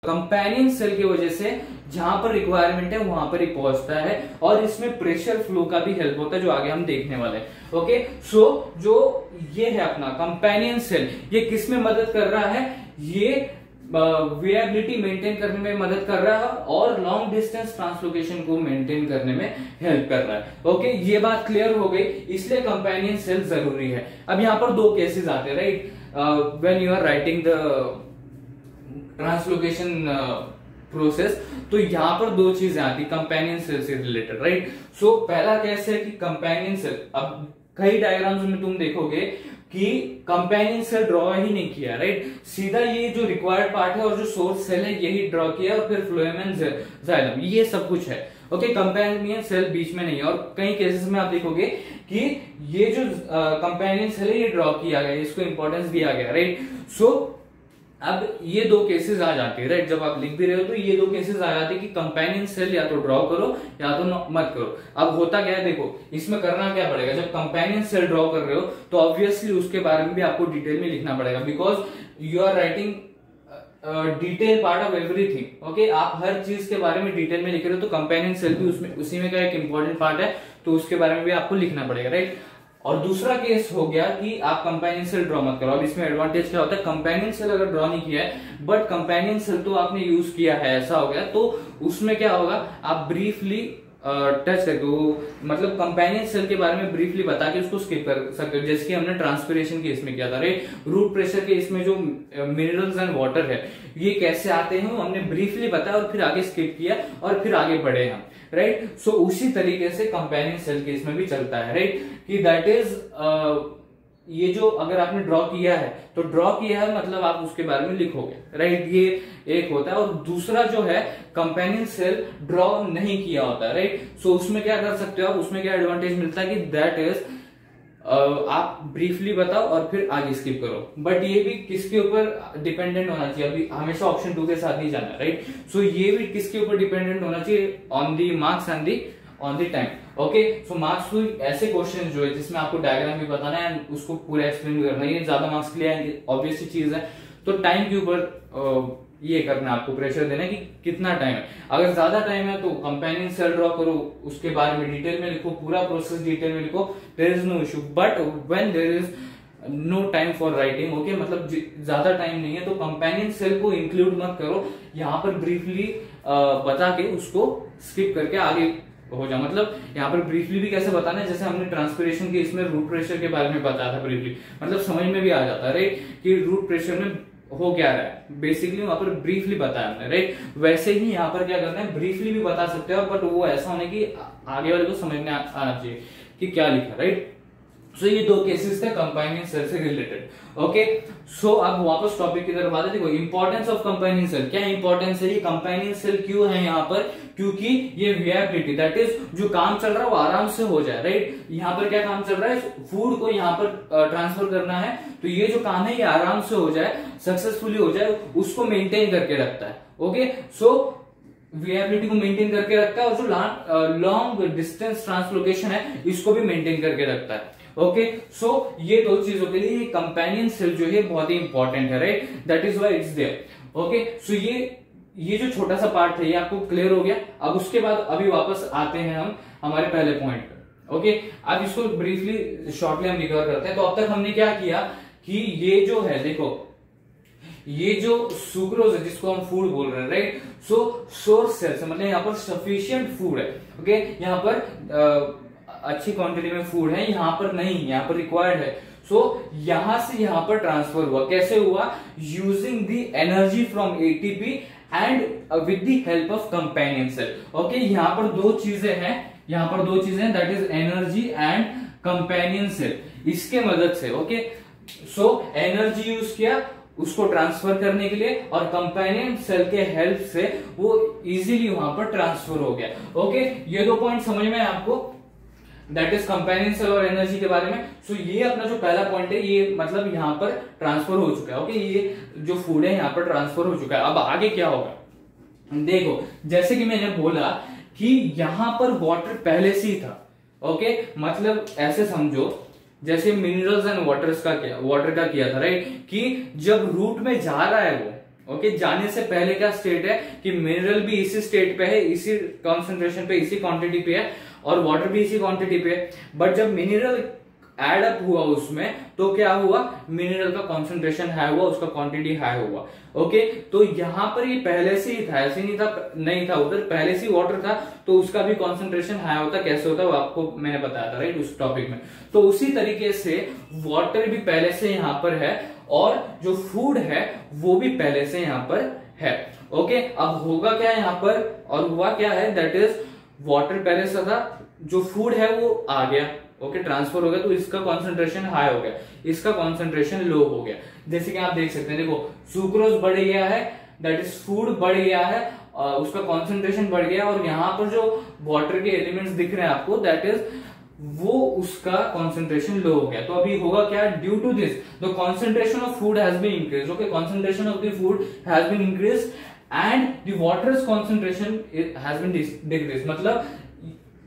Companion cell की वजह से जहां पर रिक्वायरमेंट है वहां पर ही पहुंचता है, और इसमें प्रेशर फ्लो का भी हेल्प होता है जो आगे हम देखने वाले हैं। ओके, सो जो ये है अपना कंपेनियन सेल, ये किस में मदद कर रहा है? ये वेरिएबिलिटी मेंटेन करने में मदद कर रहा है और लॉन्ग डिस्टेंस ट्रांसलोकेशन को मेंटेन करने में हेल्प कर रहा है। ओके, ये बात क्लियर हो गई, इसलिए कंपेनियन सेल जरूरी है। अब यहाँ पर दो केसेस आते हैं, right? When you are writing the translocation process, तो यहां पर दो चीजें आती कंपेनियन सेल से रिलेटेड, राइट? सो पहला केस है कि कंपेनियन सेल, अब कई डायग्राम्स में तुम देखोगे कि कंपेनियन सेल ड्रॉ ही नहीं किया, राइट? सीधा ये जो रिक्वायर्ड पार्ट है और जो सोर्स सेल है यही ड्रॉ किया, और फिर फ्लोएम एंड जाइलम, ये सब कुछ है। ओके, कंपेनियन सेल बीच में नहीं है, और कई केसेस में आप देखोगे कि ये जो कंपेनियन सेल है ये ड्रॉ किया गया, इसको इंपॉर्टेंस दिया गया, राइट? सो अब ये दो केसेस आ जाते हैं, राइट? जब आप लिख भी रहे हो तो ये दो केसेस आ जाते हैं कि कंपेनियन सेल या तो ड्रॉ करो या तो मत करो। अब होता क्या है, देखो इसमें करना क्या पड़ेगा, जब कंपेनियन सेल ड्रॉ कर रहे हो तो ऑब्वियसली उसके बारे में भी आपको डिटेल में लिखना पड़ेगा, because you are writing detail part of everything. Okay, आप हर चीज के बारे में डिटेल में लिख रहे हो, तो कंपेनियन सेल भी उसमें उसी में का एक इंपॉर्टेंट पार्ट है, तो उसके बारे में भी आपको लिखना पड़ेगा, राइट? और दूसरा केस हो गया कि आप कंपेनियन सेल ड्रॉ मत करो। अब इसमें एडवांटेज क्या होता है, कंपेनियन सेल अगर ड्रॉ नहीं किया है बट कंपेनियन सेल तो आपने यूज किया है, ऐसा हो गया, तो उसमें क्या होगा, आप ब्रीफली टच करके वो मतलब कंपेनियन सेल के बारे में ब्रीफली बता के उसको स्किप कर सकते हो, जैसे कि हमने ट्रांसपिरेशन के इसमें किया था, राइट? रूट प्रेशर के इसमें जो मिनरल्स एंड वाटर है ये कैसे आते हैं वो हमने ब्रीफली बताया और फिर आगे स्किप किया और फिर आगे बढ़े हम, राइट? सो उसी तरीके से कंपेनियन सेल के इसमें भी चलता है, राइट? कि दैट इज ये जो अगर आपने ड्रॉ किया है तो ड्रॉ किया है मतलब आप उसके बारे में लिखोगे, राइट? ये एक होता है, और दूसरा जो है कंपेनियन सेल ड्रॉ नहीं किया होता है, राइट? सो उसमें क्या कर सकते हो आप, उसमें क्या एडवांटेज मिलता है कि दैट इज आप ब्रीफली बताओ और फिर आगे स्किप करो, बट ये भी किसके ऊपर डिपेंडेंट होना चाहिए, अभी हमेशा ऑप्शन 2 के साथ नहीं जाना, राइट? सो ये भी किसके ऊपर डिपेंडेंट होना चाहिए, on the marks and the on the time. Okay, so marks two ऐसे क्वेश्चन जो है जिसमें आपको डायग्राम भी बताना है एंड उसको पूरा एक्सप्लेन करना है, ये ज्यादा मार्क्स के लिए आएंगे, ऑब्वियस चीज है, तो टाइम के ऊपर ये करना है आपको, प्रेशर देना है कि कितना टाइम है। अगर ज्यादा टाइम है तो कंपेनियन सेल ड्रॉ करो, उसके बारे में डिटेल में लिखो, पूरा प्रोसेस डिटेल में लिखो, there is no issue. But when there is no time for writing, okay, मतलब ज्यादा टाइम नहीं है तो कंपेनियन सेल को इंक्लूड मत करो, यहाँ पर ब्रीफली बता के उसको स्किप करके आगे हो जाए। मतलब यहाँ पर ब्रीफली भी कैसे बताना है, जैसे हमने ट्रांसपिरेशन के इसमें रूट प्रेशर के बारे में बताया था ब्रीफली, मतलब समझ में भी आ जाता है, राइट? कि रूट प्रेशर में हो क्या रहा है, बेसिकली वहां पर ब्रीफली बताया हमने, राइट? वैसे ही यहाँ पर क्या करना है, ब्रीफली भी बता सकते हो, बट वो ऐसा होने की आगे वाले को समझ में आना चाहिए कि क्या लिखा, राइट? सो ये दो केसेस थे कंपेनियन सेल से रिलेटेड। ओके, सो अब वापस टॉपिक की तरफ आते हैं। देखो इंपॉर्टेंस ऑफ कंपेनियन सेल, क्या इंपॉर्टेंस है, ये कंपेनियन सेल क्यों है यहाँ पर, क्योंकि ये विएबिलिटी, दैट इज जो काम चल रहा है वो आराम से हो जाए, राइट? यहाँ पर क्या काम चल रहा है, फूड को यहाँ पर ट्रांसफर करना है, तो ये जो काम है ये आराम से हो जाए, सक्सेसफुली हो जाए, उसको मेंटेन करके रखता है। ओके, सो विएबिलिटी को मेंटेन करके रखता है, और जो लॉन्ग डिस्टेंस ट्रांसलोकेशन है इसको भी मेंटेन करके रखता है। ओके, सो ये दो चीजों के लिए कंपेनियन सेल जो है बहुत ही इंपॉर्टेंट है, right? That is why it's there. Okay, so ये जो छोटा सा पार्ट है ये आपको क्लियर हो गया। अब उसके बाद अभी वापस आते हैं हम हमारे पहले पॉइंट पे। ओके, अब इसको ब्रीफली शॉर्टली हम रिकवर करते हैं। तो अब तक हमने क्या किया कि ये जो है, देखो ये जो सुक्रोज है जिसको हम फूड बोल रहे हैं, राइट? सो सोर्स सेल्स मतलब यहाँ पर सफिशियंट फूड है, ओके, यहाँ पर अच्छी क्वांटिटी में फूड है, यहाँ पर नहीं, यहाँ पर रिक्वायर्ड है। सो यहां से यहां पर ट्रांसफर हुआ, कैसे हुआ, using the energy from ATP and with the help of companion cell. Okay, यहाँ पर दो चीजें हैं, यहाँ पर दो चीजें, that is energy and companion cell, इसके मदद से। ओके, सो एनर्जी यूज किया उसको ट्रांसफर करने के लिए, और कंपेनियन सेल के हेल्प से वो इजीली वहां पर ट्रांसफर हो गया। ओके, ये दो पॉइंट समझ में आपको, दैट इज कंपेनियन सेल और एनर्जी के बारे में। सो ये अपना जो पहला पॉइंट है ये मतलब यहाँ पर ट्रांसफर हो चुका है। ओके, ये जो फूड है यहाँ पर ट्रांसफर हो चुका है। अब आगे क्या होगा, देखो जैसे कि मैंने बोला कि यहां पर वाटर पहले से ही था। ओके, मतलब ऐसे समझो जैसे मिनरल्स एंड वाटर का किया था, राइट? कि जब रूट में जा रहा है वो ओके, जाने से पहले क्या स्टेट है कि मिनरल भी इसी स्टेट पे है, इसी कॉन्सेंट्रेशन पे, इसी क्वांटिटी पे है, और वाटर भी इसी क्वांटिटी पे है। बट जब मिनरल एड अप हुआ उसमें, तो क्या हुआ, मिनरल का कॉन्सेंट्रेशन हाई हुआ, उसका क्वांटिटी हाई हुआ। ओके, तो यहां पर ये पहले से ही था, ऐसे नहीं था उधर पहले से ही वाटर था, तो उसका भी कॉन्सेंट्रेशन हाई होता। कैसे होता है वो आपको मैंने बताया था, राइट, उस टॉपिक में। तो उसी तरीके से वाटर भी पहले से यहां पर है, और जो फूड है वो भी पहले से यहां पर है। ओके, अब होगा क्या यहां पर, और हुआ क्या है, दैट इज वाटर पहले से था, जो फूड है वो आ गया, ओके, ट्रांसफर हो गया, तो इसका कॉन्सेंट्रेशन हाई हो गया, इसका कॉन्सेंट्रेशन लो हो गया। जैसे कि आप देख सकते हैं, देखो सुक्रोज बढ़ गया है, दैट इज फूड बढ़ गया है, उसका कॉन्सेंट्रेशन बढ़ गया, और यहां पर जो वाटर के एलिमेंट्स दिख रहे हैं आपको, दैट इज वो उसका कॉन्सेंट्रेशन लो हो गया। तो अभी होगा क्या, due to this the concentration of food has been increase, okay, concentration of the food has been increase and the waters concentration has been decrease, मतलब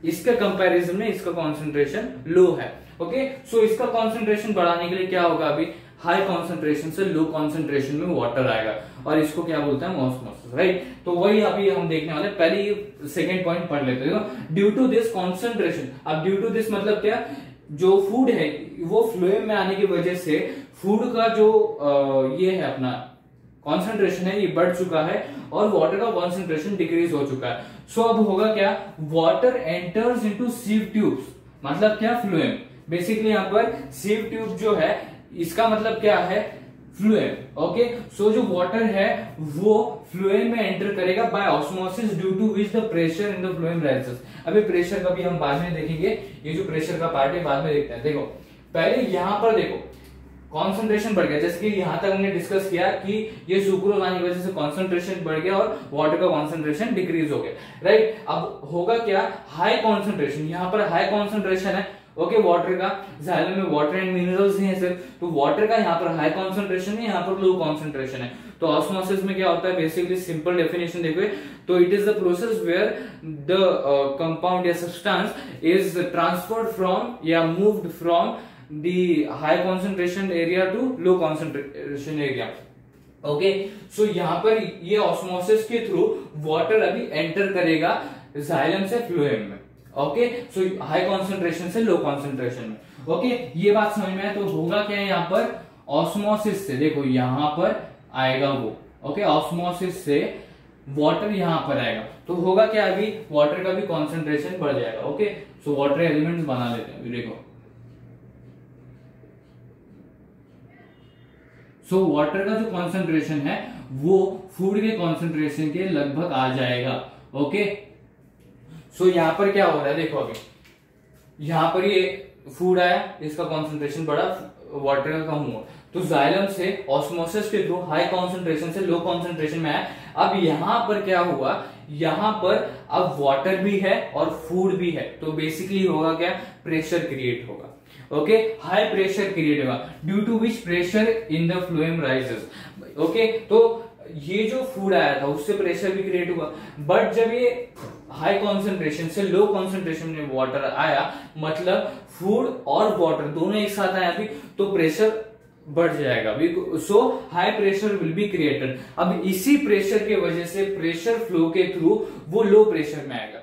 इसके कंपैरिजन में इसका कॉन्सेंट्रेशन लो है। ओके, सो इसका कॉन्सेंट्रेशन बढ़ाने के लिए क्या होगा, अभी हाई कॉन्सेंट्रेशन से लो कॉन्सेंट्रेशन में वाटर आएगा, और इसको क्या बोलते हैं, ऑस्मोसिस, राइट। तो वही अभी हम देखने वाले, पहले ये सेकंड पॉइंट पढ़ लेते हैं। ड्यू टू दिस कॉन्सेंट्रेशन, अब ड्यू टू दिस मतलब क्या, जो फूड है वो फ्लोएम में आने की वजह से फूड का जो ये है अपना कॉन्सेंट्रेशन है ये बढ़ चुका है, और वाटर का कॉन्सेंट्रेशन डिक्रीज हो चुका है। सो अब होगा क्या, water enters into sieve tubes, मतलब क्या, फ्लोएम। बेसिकली यहाँ पर सीव ट्यूब जो है, इसका मतलब क्या है, फ्लोएम। ओके, सो जो वाटर है वो फ्लोएम में एंटर करेगा by osmosis, due to which the pressure in the phloem rises. अभी प्रेशर का भी हम बाद में देखेंगे, ये जो प्रेशर का पार्ट है बाद में देखते हैं। देखो पहले यहां पर देखो कॉन्सेंट्रेशन बढ़ गया, जैसे कि यहां तक हमने डिस्कस किया कि ये सुक्रोज आने की वजह से कॉन्सेंट्रेशन बढ़ गया और वाटर का कॉन्सेंट्रेशन डिक्रीज हो गया, राइट। अब होगा क्या, हाई कॉन्सेंट्रेशन, यहां पर हाई कॉन्सेंट्रेशन है, ओके, वाटर का, जाइलम में वाटर एंड मिनरल्स ही है सिर्फ, तो वाटर का यहाँ पर हाई कॉन्सेंट्रेशन है, यहाँ पर लो कॉन्सेंट्रेशन है। तो ऑस्मोसिस में क्या होता है, बेसिकली सिंपल डेफिनेशन देखो, तो it is the process where the compound या सब्सटेंस इज ट्रांसफर्ड फ्रॉम या moved from the high concentration area to low concentration area। Okay, so यहाँ पर ये ऑस्मोसिस के थ्रू वाटर अभी एंटर करेगा जाइलम से फ्लोएम में। ओके, सो हाई कॉन्सेंट्रेशन से लो कॉन्सेंट्रेशन में। ओके, ये बात समझ में आए। तो होगा क्या यहाँ पर, ऑस्मोसिस से देखो यहाँ पर आएगा वो, ओके, ऑस्मोसिस से वाटर यहां पर आएगा, तो होगा क्या, अभी वाटर का भी कॉन्सेंट्रेशन बढ़ जाएगा। ओके, सो वाटर एलिमेंट्स बना लेते हैं, देखो सो वाटर का जो कॉन्सेंट्रेशन है वो फूड के कॉन्सेंट्रेशन के लगभग आ जाएगा। ओके, सो यहां पर क्या हो रहा है, देखो अभी यहां पर ये फूड आया, इसका कॉन्सेंट्रेशन बढ़ा, वाटर का कम हुआ, तो जाइलम से ऑस्मोसिस के थ्रू हाई कॉन्सेंट्रेशन से लो कॉन्सेंट्रेशन में आया। अब यहां पर क्या हुआ, यहां पर अब वाटर भी है और फूड भी है, तो बेसिकली होगा क्या, प्रेशर क्रिएट होगा। ओके, हाई प्रेशर क्रिएट होगा, due to which pressure in the phloem rises. Okay, तो ये जो फूड आया था उससे प्रेशर भी क्रिएट हुआ, बट जब ये हाई कॉन्सेंट्रेशन से लो कॉन्सेंट्रेशन में वाटर आया, मतलब फूड और वाटर दोनों एक साथ आया अभी, तो प्रेशर बढ़ जाएगा, so high pressure will be created. अब इसी प्रेशर के वजह से प्रेशर फ्लो के थ्रू वो लो प्रेशर में आएगा,